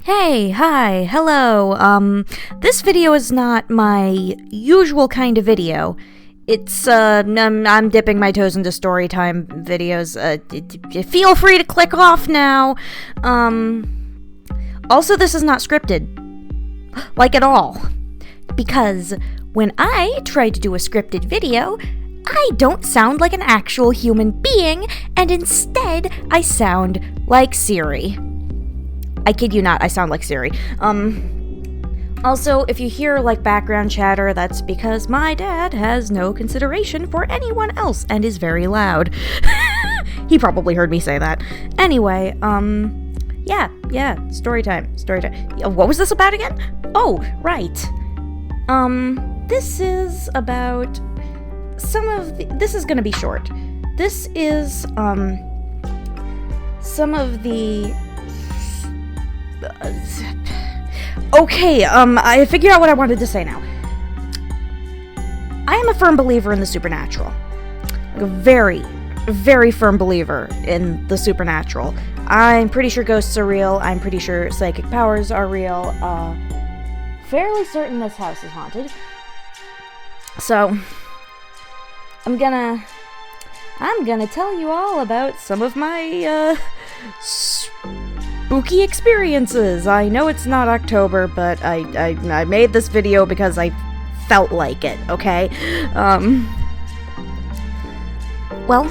Hey, hi, hello. This video is not my usual kind of video. It's, I'm dipping my toes into Storytime videos. Feel free to click off now. Also, this is not scripted. Like, at all. Because when I try to do a scripted video, I don't sound like an actual human being, and instead, I sound like Siri. I kid you not, I sound like Siri. Also, if you hear, background chatter, that's because my dad has no consideration for anyone else and is very loud. He probably heard me say that. Anyway, Storytime. What was this about again? Oh, right. This is about this is gonna be short. This is, some of the... Okay, I figured out what I wanted to say now. I am a firm believer in the supernatural. A very, very firm believer in the supernatural. I'm pretty sure ghosts are real. I'm pretty sure psychic powers are real. Fairly certain this house is haunted. So, I'm gonna tell you all about some of my, spooky experiences. I know it's not October, but I made this video because I felt like it, okay? Well,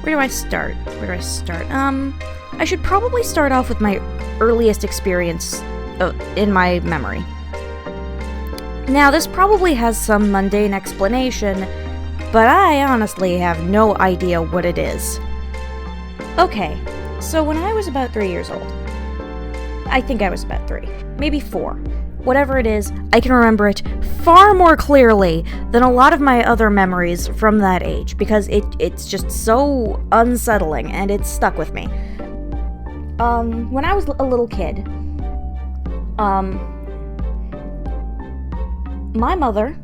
where do I start? I should probably start off with my earliest experience in my memory. Now, this probably has some mundane explanation, but I honestly have no idea what it is. Okay. So when I was about 3 years old, I think I was about 3, maybe 4, whatever it is, I can remember it far more clearly than a lot of my other memories from that age, because it's just so unsettling, and it's stuck with me. When I was a little kid, my mother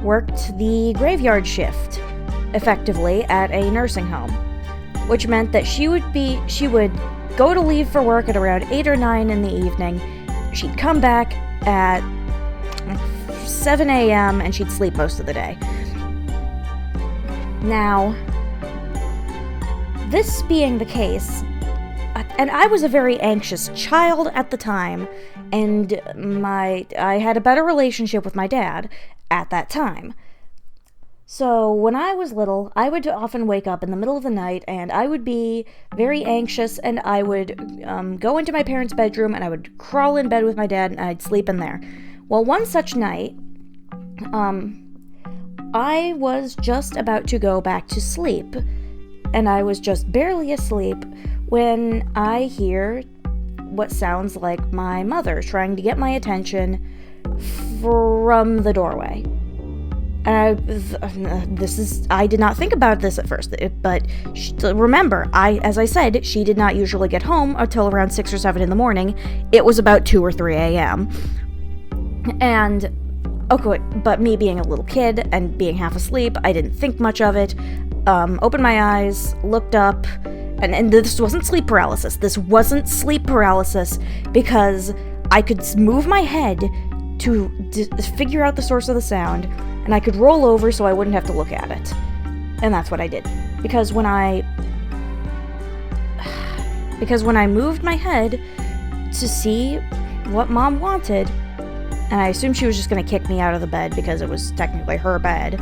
worked the graveyard shift, effectively, at a nursing home. Which meant that she would go to leave for work at around 8 or 9 in the evening. She'd come back at 7 a.m. and she'd sleep most of the day. Now, this being the case, and I was a very anxious child at the time, and I had a better relationship with my dad at that time. So, when I was little, I would often wake up in the middle of the night, and I would be very anxious, and I would go into my parents' bedroom, and I would crawl in bed with my dad, and I'd sleep in there. Well, one such night, I was just about to go back to sleep, and I was just barely asleep, when I hear what sounds like my mother trying to get my attention from the doorway. I did not think about this at first, but remember, as I said, she did not usually get home until around 6 or 7 in the morning. It was about 2 or 3 a.m. And, okay, but me being a little kid and being half asleep, I didn't think much of it. Opened my eyes, looked up, and this wasn't sleep paralysis. This wasn't sleep paralysis because I could move my head to figure out the source of the sound, and I could roll over so I wouldn't have to look at it. And that's what I did. Because when I moved my head to see what Mom wanted, and I assumed she was just going to kick me out of the bed because it was technically her bed,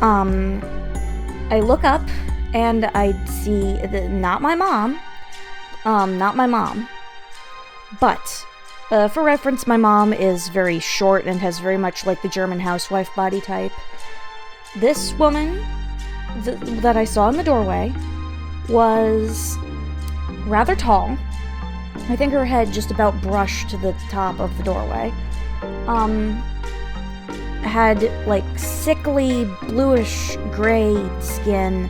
I look up and I see not my mom, but... for reference, my mom is very short and has very much like the German housewife body type. This woman that I saw in the doorway was rather tall. I think her head just about brushed the top of the doorway. Had sickly bluish gray skin,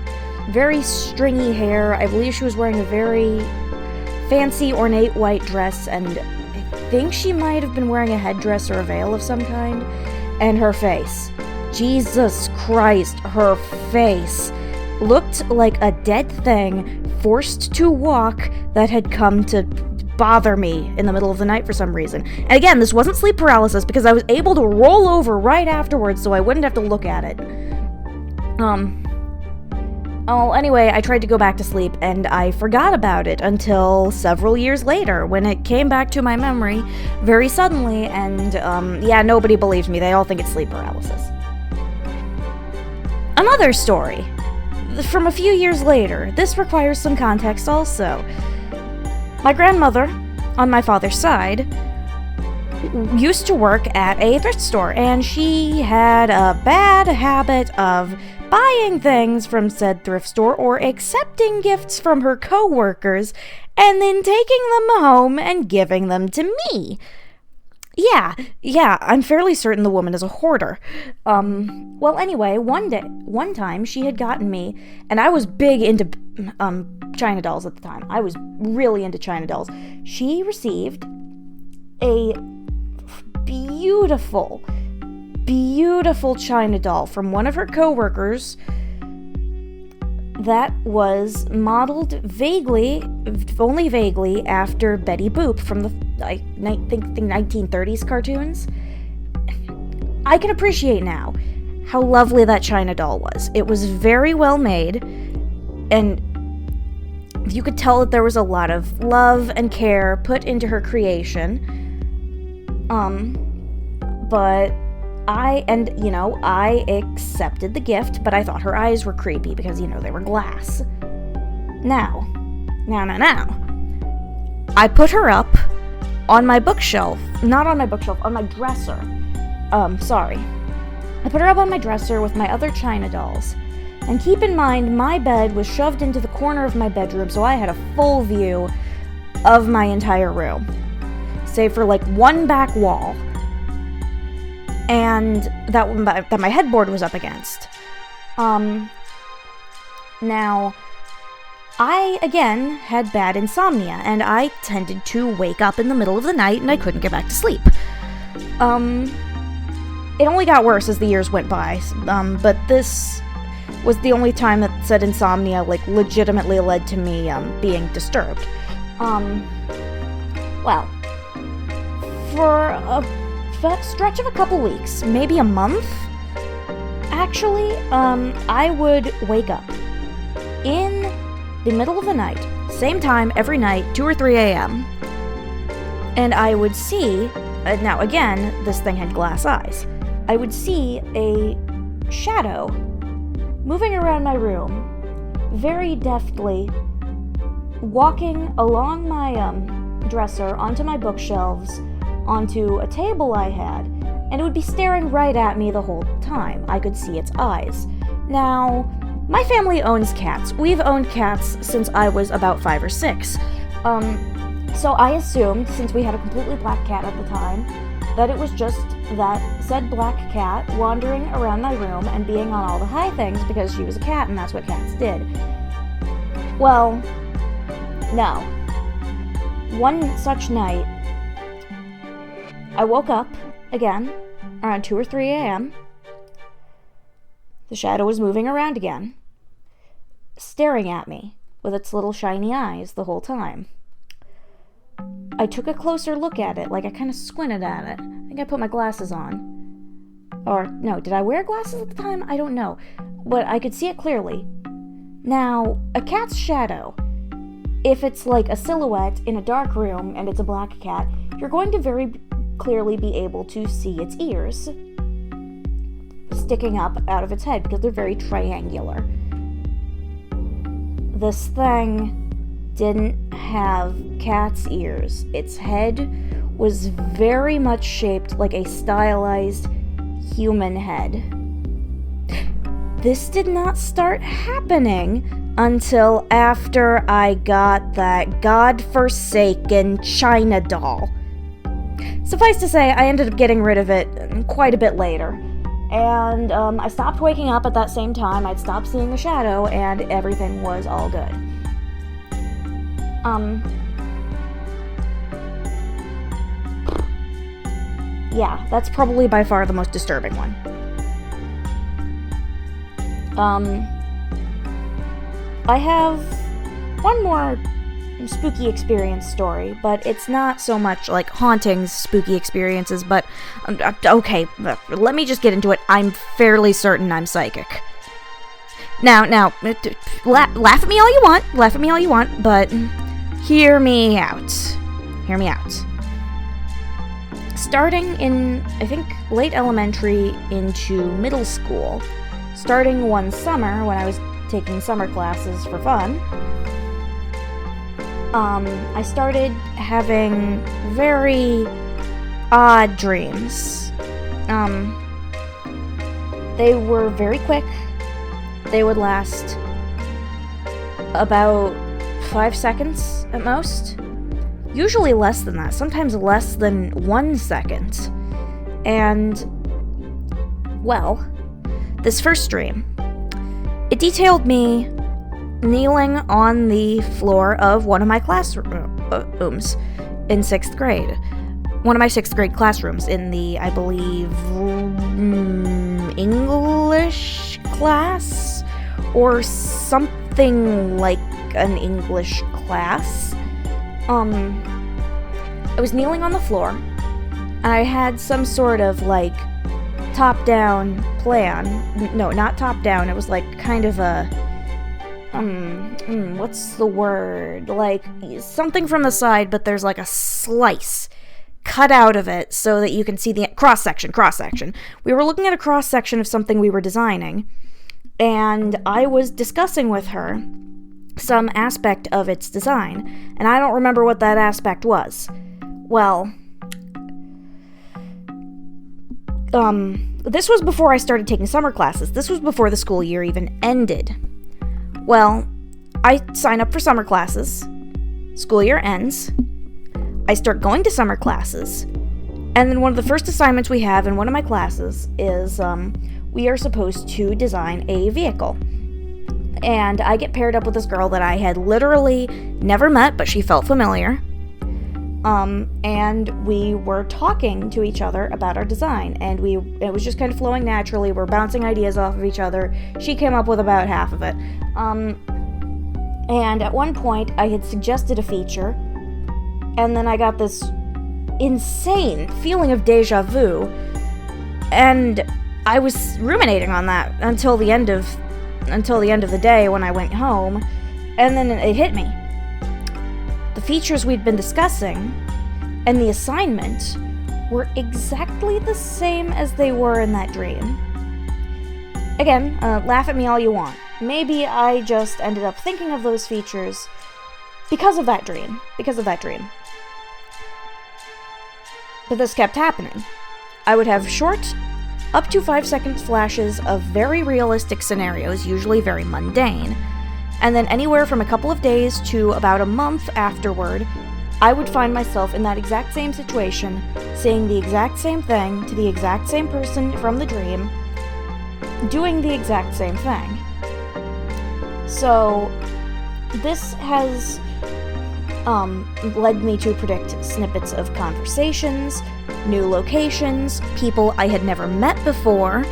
very stringy hair. I believe she was wearing a very fancy ornate white dress, and I think she might have been wearing a headdress or a veil of some kind. And her face. Jesus Christ, her face looked like a dead thing forced to walk that had come to bother me in the middle of the night for some reason. And again, this wasn't sleep paralysis because I was able to roll over right afterwards so I wouldn't have to look at it. Oh, anyway, I tried to go back to sleep, and I forgot about it until several years later, when it came back to my memory very suddenly, and, yeah, nobody believes me. They all think it's sleep paralysis. Another story from a few years later. This requires some context also. My grandmother, on my father's side, used to work at a thrift store, and she had a bad habit of buying things from said thrift store or accepting gifts from her co-workers and then taking them home and giving them to me. Yeah, I'm fairly certain the woman is a hoarder. Well, anyway, one time she had gotten me, and I was big into China dolls at the time. I was really into China dolls. She received a beautiful China doll from one of her co-workers that was modeled only vaguely after Betty Boop from the, I think, the 1930s cartoons. I can appreciate now how lovely that China doll was. It was very well made, and you could tell that there was a lot of love and care put into her creation. But I accepted the gift, but I thought her eyes were creepy because, they were glass. Now. I put her up on my bookshelf. Not on my bookshelf, on my dresser. I put her up on my dresser with my other China dolls. And keep in mind, my bed was shoved into the corner of my bedroom, so I had a full view of my entire room. Save for, one back wall. And that my headboard was up against. Now, I, again, had bad insomnia, and I tended to wake up in the middle of the night, and I couldn't get back to sleep. It only got worse as the years went by, but this was the only time that said insomnia, legitimately led to me, being disturbed. Well, for a stretch of a couple weeks, maybe a month, actually, I would wake up in the middle of the night, same time every night, 2 or 3 a.m., and I would see, now again, this thing had glass eyes, I would see a shadow moving around my room, very deftly, walking along my dresser, onto my bookshelves, onto a table I had, and it would be staring right at me the whole time. I could see its eyes. Now, my family owns cats. We've owned cats since I was about 5 or 6. So I assumed, since we had a completely black cat at the time, that it was just that said black cat wandering around my room and being on all the high things because she was a cat and that's what cats did. Well, no. One such night, I woke up again around 2 or 3 a.m. The shadow was moving around again, staring at me with its little shiny eyes the whole time. I took a closer look at it, I kind of squinted at it. I think I put my glasses on. Or, no, did I wear glasses at the time? I don't know. But I could see it clearly. Now, a cat's shadow, if it's a silhouette in a dark room and it's a black cat, you're going to very clearly be able to see its ears sticking up out of its head because they're very triangular. This thing didn't have cat's ears. Its head was very much shaped like a stylized human head. This did not start happening until after I got that godforsaken China doll. Suffice to say, I ended up getting rid of it quite a bit later. And I stopped waking up at that same time. I'd stopped seeing the shadow, and everything was all good. Yeah, that's probably by far the most disturbing one. I have one more spooky experience story, but it's not so much like haunting spooky experiences, but okay, let me just get into it. I'm fairly certain I'm psychic. Now, laugh at me all you want, but hear me out. Starting in, I think, late elementary into middle school, starting one summer when I was taking summer classes for fun, I started having very odd dreams. They were very quick. They would last about 5 seconds at most. Usually less than that, sometimes less than 1 second. And, well, this first dream, it detailed me kneeling on the floor of one of my classrooms in 6th grade. One of my 6th grade classrooms in the, I believe, English class? Or something like an English class. I was kneeling on the floor. I had some sort of, like, top-down plan. No, not top-down. It was, like, kind of a... what's the word? Like, something from the side, but there's, like, a slice cut out of it so that you can see the cross-section. We were looking at a cross-section of something we were designing, and I was discussing with her some aspect of its design, and I don't remember what that aspect was. Well, this was before I started taking summer classes. This was before the school year even ended. Well, I sign up for summer classes. School year ends. I start going to summer classes. And then one of the first assignments we have in one of my classes is, we are supposed to design a vehicle. And I get paired up with this girl that I had literally never met, but she felt familiar. And we were talking to each other about our design, and it was just kind of flowing naturally. We're bouncing ideas off of each other. She came up with about half of it. And at one point, I had suggested a feature, and then I got this insane feeling of deja vu, and I was ruminating on that until the end of the day when I went home, and then it hit me. The features we'd been discussing and the assignment were exactly the same as they were in that dream. Again, laugh at me all you want. Maybe I just ended up thinking of those features because of that dream. But this kept happening. I would have short, up to 5 second flashes of very realistic scenarios, usually very mundane, and then anywhere from a couple of days to about a month afterward, I would find myself in that exact same situation, saying the exact same thing to the exact same person from the dream, doing the exact same thing. So, this has led me to predict snippets of conversations, new locations, people I had never met before,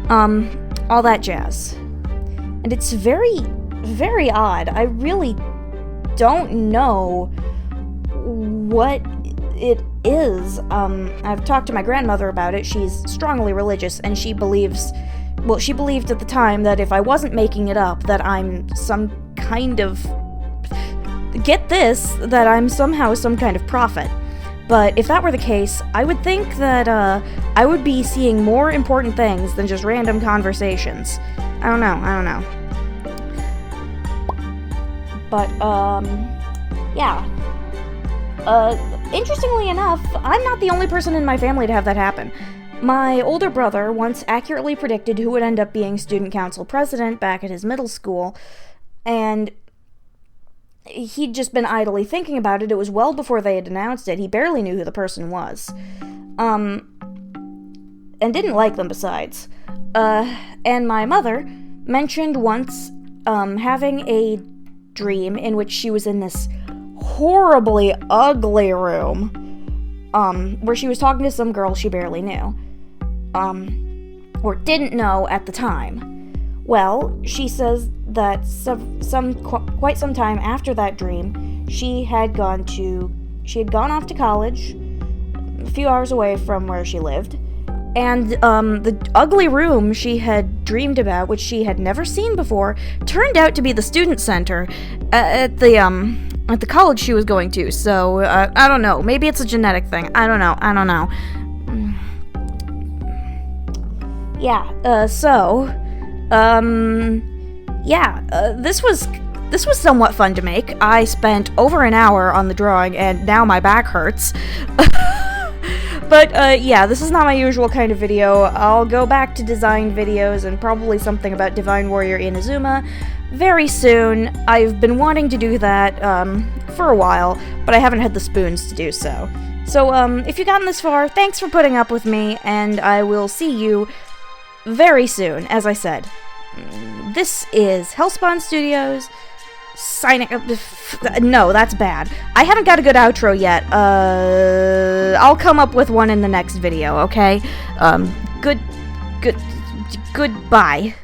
all that jazz. And it's very, very odd. I really don't know what it is. I've talked to my grandmother about it. She's strongly religious, and she believed at the time that if I wasn't making it up, that I'm some kind of, get this, that I'm somehow some kind of prophet. But if that were the case, I would think that I would be seeing more important things than just random conversations. I don't know. But, yeah. Interestingly enough, I'm not the only person in my family to have that happen. My older brother once accurately predicted who would end up being student council president back at his middle school, and he'd just been idly thinking about it. It was well before they had announced it. He barely knew who the person was. And didn't like them besides. And my mother mentioned once, having a dream in which she was in this horribly ugly room, where she was talking to some girl she barely knew, or didn't know at the time. Well, she says that quite some time after that dream, she had gone off to college, a few hours away from where she lived, and the ugly room she had dreamed about, which she had never seen before, turned out to be the student center at the college she was going to. So I don't know. Maybe it's a genetic thing. I don't know. Yeah. This was somewhat fun to make. I spent over an hour on the drawing, and now my back hurts. But, this is not my usual kind of video. I'll go back to design videos and probably something about Divine Warrior Inazuma very soon. I've been wanting to do that, for a while, but I haven't had the spoons to do so. So, if you've gotten this far, thanks for putting up with me, and I will see you very soon, as I said. This is Hellspawn Studios, signing up. No, that's bad. I haven't got a good outro yet. I'll come up with one in the next video, okay? Goodbye.